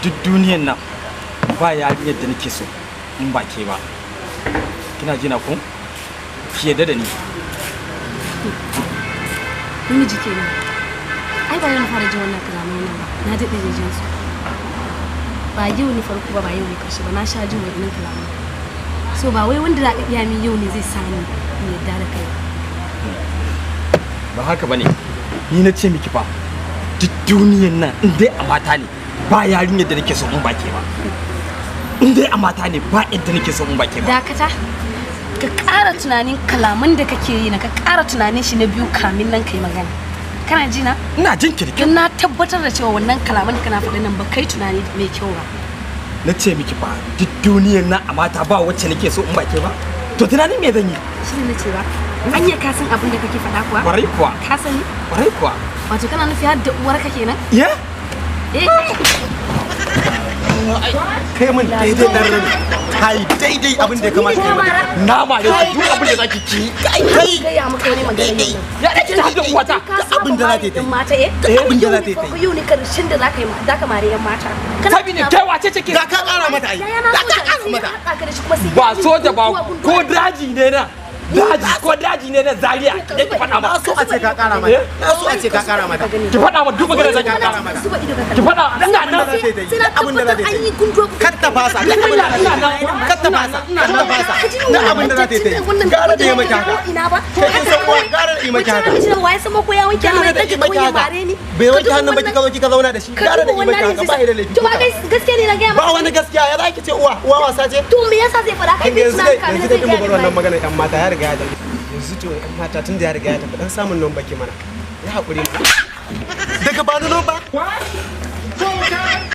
duk duniyan nan ba yarinyar da nake so in ba ke ba. Kina jina ko? Ki yadda da ni. Namiji kenan. Ai ba yana fara jin wannan kalamai nan ba. Na daɗe da jin su. Ba yau ne farko ba yau ne karshe ba. Na sha jin wannan kalamai. So ba wai wanda za ka iya min yau ne zai sani in yadda da kai. Ba haka bane. Ni na ce miki fa duk duniyan nan in dai a mata ne ba yarinyar da nake so in ba ke ba. In dai a mata ne ba yadda nake so in ba ke ba. Dakata. Ka ƙara tunanin kalaman da kake yi na ka ƙara tunanin shi na biyu kamin nan kai magana. Kana ji na? Ina jin ki da kyau. Dan na tabbatar da cewa wannan kalaman da kana faɗin nan ba kai tunani mai kyau ba. Na ce miki fa duk duniyar nan a mata ba wacce nake so in ba ke ba. To tunanin me zan yi? Shi ne nace ba. Anya ka san abin da kake faɗa kuwa? Kwarai kuwa. Ka sani? Kwarai kuwa. Wato kana nufi har da uwarka kenan? Ya? Eh. Kai mun daidai dan rabi. Kai daidai abin da ya kamata kai mata. Na ma da duk abin da zaki ci. Kai ya maka wani magana. Ya dace ta hadin uwata. Abin da za ta yi. Mata eh. Abin da za ta yi. Yau ne karshen da zaka yi zaka mare yan mata. Sabi ne kai wace ce ke? Da ka ƙara mata ai. Da ka ƙara mata. Ba soja ba ko daji ne na. Daji ko daji ne na Zaria da ki faɗa ma. Na so a ce ka ƙara mata. Na so a ce ka ƙara mata. Ki faɗa ma duk magana zaki ƙara mata. Ki faɗa ina nan abin da za ta yi. Kar ta fasa. Kar ta fasa. Kar ta fasa. Na abin da za ta yi. Gara da yi maki haka. Kai kin san uwa gara da yi maki haka. Wai sama ko ya wanke Gara da yi maki haka. Bai wanke hannun ba kika zo kika zauna da shi. Gara da yi maki haka ba da laifi. To ba gaskiya ne na ga ba wani gaskiya ya zaki ce uwa wasa ce. To me yasa zai faɗa kai bai tunan ka yanzu dai mu bar wannan magana yan mata ya riga ya tafi. Yanzu to yan mata tun da ya riga ya tafi dan samun nan baki mana. Ya hakuri mu. Daga bani nan ba.